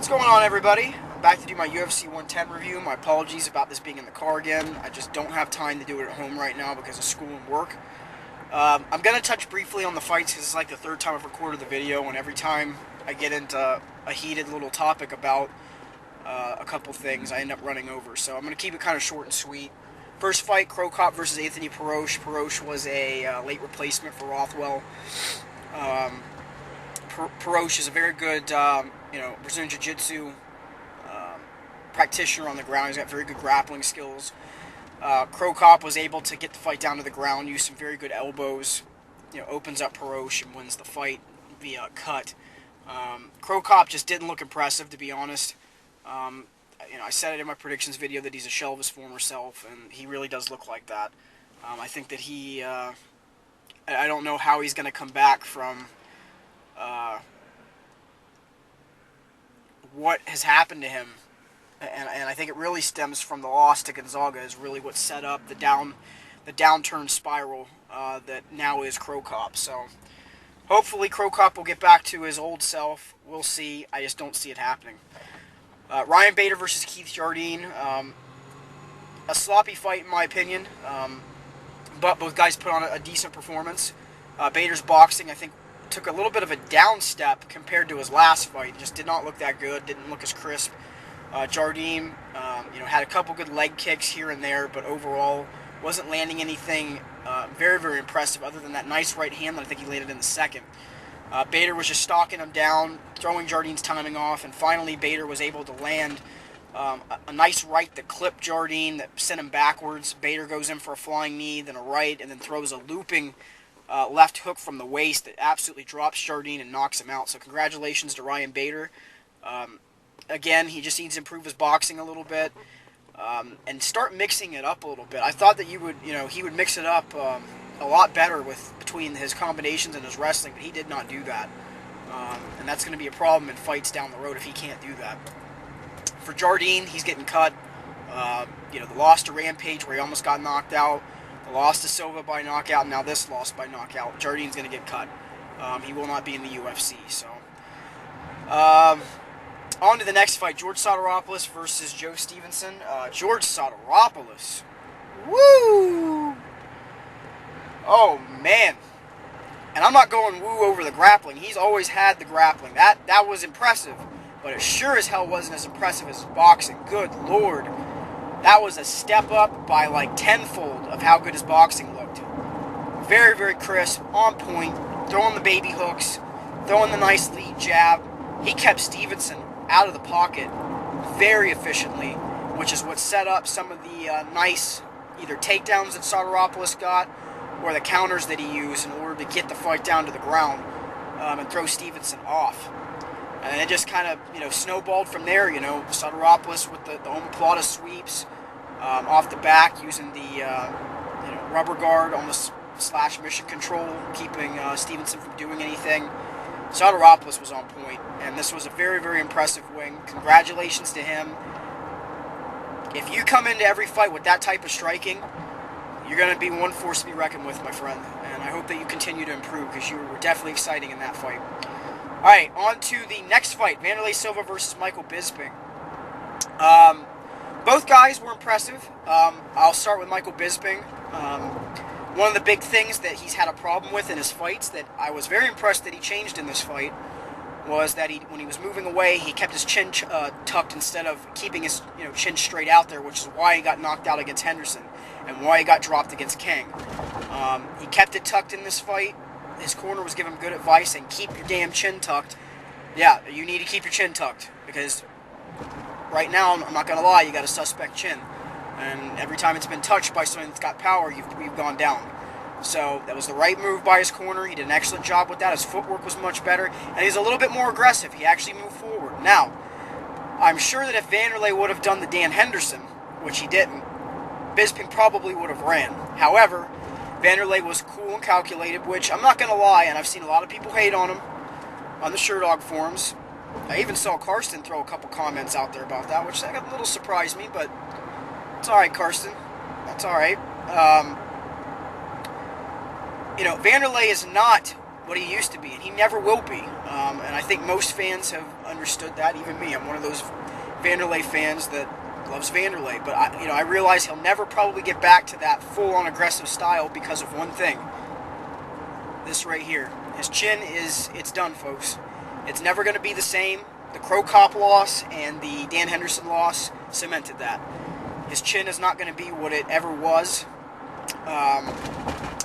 going on, everybody? I'm back to do my UFC 110 review. My apologies about this being in the car again. I just don't have time to do it at home right now because of school and work. I'm going to touch briefly on the fights because it's like the third time I've recorded the video, and every time I get into a heated little topic about a couple things, I end up running over. So I'm going to keep it kind of short and sweet. First fight, Cro Cop versus Anthony Perosh. Perosh was a late replacement for Rothwell. Perosh is a very good, Brazilian Jiu-Jitsu practitioner on the ground. He's got very good grappling skills. Cro Cop was able to get the fight down to the ground, use some very good elbows, opens up Perosh and wins the fight via cut. Cro Cop just didn't look impressive, to be honest. I said it in my predictions video that he's a shell of his former self, and he really does look like that. I think that I don't know how he's going to come back from what has happened to him, and I think it really stems from the loss to Gonzaga is really what set up the downturn spiral that now is Cro Cop. So hopefully Cro Cop will get back to his old self. We'll see. I just don't see it happening. Ryan Bader versus Keith Jardine. A sloppy fight in my opinion, but both guys put on a decent performance. Bader's boxing, I think, took a little bit of a down step compared to his last fight. It just did not look that good, didn't look as crisp. Jardine, had a couple good leg kicks here and there, but overall wasn't landing anything very, very impressive other than that nice right hand that I think he landed in the second. Bader was just stalking him down, throwing Jardine's timing off, and finally Bader was able to land a nice right that clipped Jardine, that sent him backwards. Bader goes in for a flying knee, then a right, and then throws a looping left hook from the waist that absolutely drops Jardine and knocks him out. So congratulations to Ryan Bader. Again, he just needs to improve his boxing a little bit and start mixing it up a little bit. I thought that he would mix it up a lot better between his combinations and his wrestling, but he did not do that. And that's going to be a problem in fights down the road if he can't do that. For Jardine, he's getting cut. The loss to Rampage where he almost got knocked out. The loss to Silva by knockout. Now this loss by knockout. Jardine's going to get cut. He will not be in the UFC. So, on to the next fight. George Sotiropoulos versus Joe Stevenson. George Sotiropoulos. Woo! Oh, man. And I'm not going woo over the grappling. He's always had the grappling. That was impressive. But it sure as hell wasn't as impressive as boxing. Good Lord. That was a step up by like tenfold of how good his boxing looked. Very, very crisp, on point, throwing the baby hooks, throwing the nice lead jab. He kept Stevenson out of the pocket very efficiently, which is what set up some of the nice either takedowns that Sotiropoulos got or the counters that he used in order to get the fight down to the ground and throw Stevenson off. And it just kind of, snowballed from there. Sotiropoulos with the omoplata sweeps off the back, using the, rubber guard, almost slash mission control, keeping Stevenson from doing anything. Sotiropoulos was on point, and this was a very, very impressive win. Congratulations to him. If you come into every fight with that type of striking, you're going to be one force to be reckoned with, my friend. And I hope that you continue to improve because you were definitely exciting in that fight. All right, on to the next fight, Wanderlei Silva versus Michael Bisping. Both guys were impressive. I'll start with Michael Bisping. One of the big things that he's had a problem with in his fights that I was very impressed that he changed in this fight was that when he was moving away, he kept his chin tucked instead of keeping his chin straight out there, which is why he got knocked out against Henderson and why he got dropped against King. He kept it tucked in this fight. His corner was giving him good advice and keep your damn chin tucked. Yeah, you need to keep your chin tucked because right now, I'm not going to lie, you got a suspect chin. And every time it's been touched by something that's got power, you've gone down. So that was the right move by his corner. He did an excellent job with that. His footwork was much better. And he's a little bit more aggressive. He actually moved forward. Now, I'm sure that if Wanderlei would have done the Dan Henderson, which he didn't, Bisping probably would have ran. However, Wanderlei was cool and calculated, which I'm not going to lie, and I've seen a lot of people hate on him on the Sherdog forums. I even saw Karsten throw a couple comments out there about that, which that a little surprised me, but it's all right, Karsten. That's all right. Wanderlei is not what he used to be, and he never will be. And I think most fans have understood that, even me. I'm one of those Vanderlei fans that loves Vanderlei, but I realize he'll never probably get back to that full-on aggressive style because of one thing. This right here. His chin it's done, folks. It's never going to be the same. The Crow Cop loss and the Dan Henderson loss cemented that. His chin is not going to be what it ever was.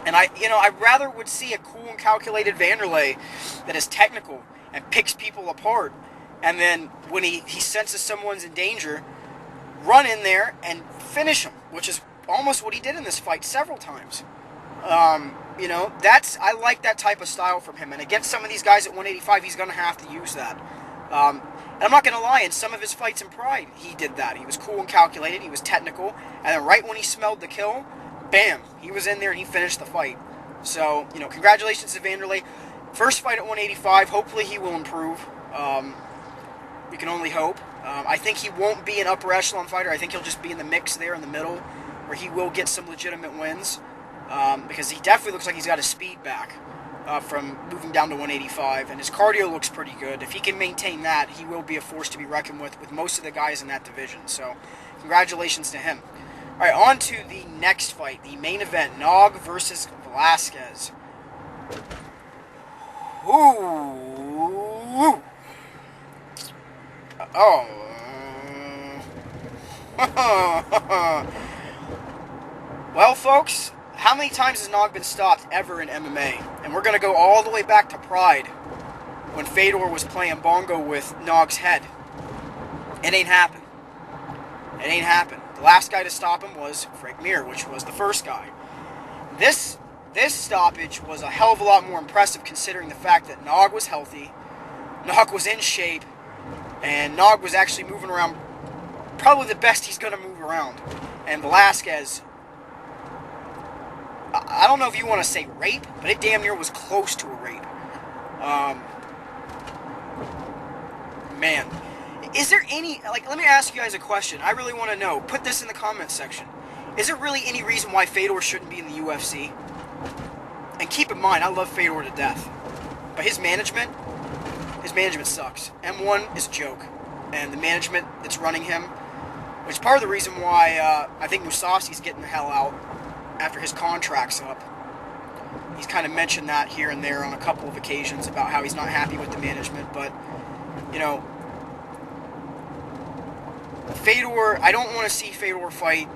And I rather would see a cool and calculated Vanderlei that is technical and picks people apart, and then when he senses someone's in danger, run in there and finish him, which is almost what he did in this fight several times. I like that type of style from him, and against some of these guys at 185, he's going to have to use that. And I'm not going to lie, in some of his fights in Pride, he did that. He was cool and calculated, he was technical, and then right when he smelled the kill, bam, he was in there and he finished the fight. So, congratulations to Vanderlei. First fight at 185, hopefully he will improve. We can only hope. I think he won't be an upper echelon fighter. I think he'll just be in the mix there in the middle, where he will get some legitimate wins, because he definitely looks like he's got his speed back from moving down to 185, and his cardio looks pretty good. If he can maintain that, he will be a force to be reckoned with most of the guys in that division. So, congratulations to him. All right, on to the next fight, the main event, Nog versus Velasquez. Ooh. Oh. Well, folks, how many times has Nog been stopped ever in MMA? And we're going to go all the way back to Pride, when Fedor was playing bongo with Nog's head. It ain't happened. It ain't happened. The last guy to stop him was Frank Mir, which was the first guy. This stoppage was a hell of a lot more impressive, considering the fact that Nog was healthy, Nog was in shape, and Nog was actually moving around probably the best he's going to move around. And Velasquez, I don't know if you want to say rape, but it damn near was close to a rape. Man. Is there any, let me ask you guys a question. I really want to know. Put this in the comments section. Is there really any reason why Fedor shouldn't be in the UFC? And keep in mind, I love Fedor to death. But his management sucks. M1 is a joke. And the management that's running him, which is part of the reason why I think Mousasi's getting the hell out after his contract's up. He's kind of mentioned that here and there on a couple of occasions about how he's not happy with the management. But, Fedor, I don't want to see Fedor fight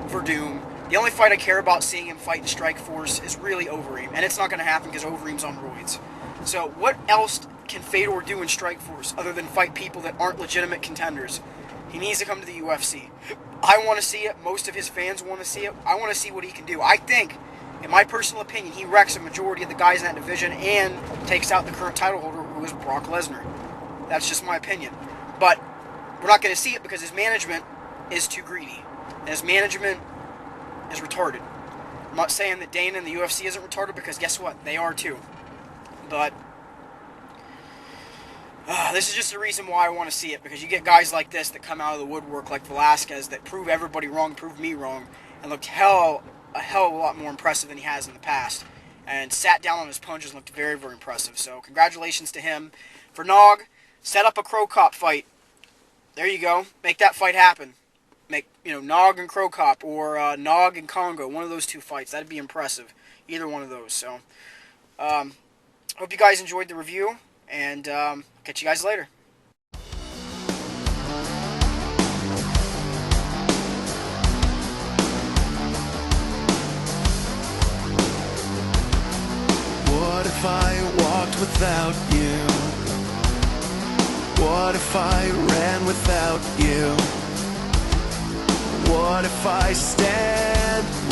Verdum. The only fight I care about seeing him fight in Strikeforce is really Overeem, and it's not going to happen because Overeem's on roids. So what else can Fedor do in Strikeforce other than fight people that aren't legitimate contenders? He needs to come to the UFC. I want to see it. Most of his fans want to see it. I want to see what he can do. I think, in my personal opinion, he wrecks a majority of the guys in that division and takes out the current title holder, who is Brock Lesnar. That's just my opinion. But we're not going to see it because his management is too greedy. And his management is retarded. I'm not saying that Dana and the UFC isn't retarded, because guess what? They are too. But this is just the reason why I want to see it, because you get guys like this that come out of the woodwork, like Velasquez, that prove everybody wrong, prove me wrong, and looked a hell of a lot more impressive than he has in the past. And sat down on his punches and looked very, very impressive. So congratulations to him. For Nog, set up a Crow Cop fight. There you go. Make that fight happen. Make, Nog and Crow Cop, or Nog and Congo. One of those two fights. That'd be impressive. Either one of those. So, hope you guys enjoyed the review, and catch you guys later. What if I walked without you? What if I ran without you? What if I stand with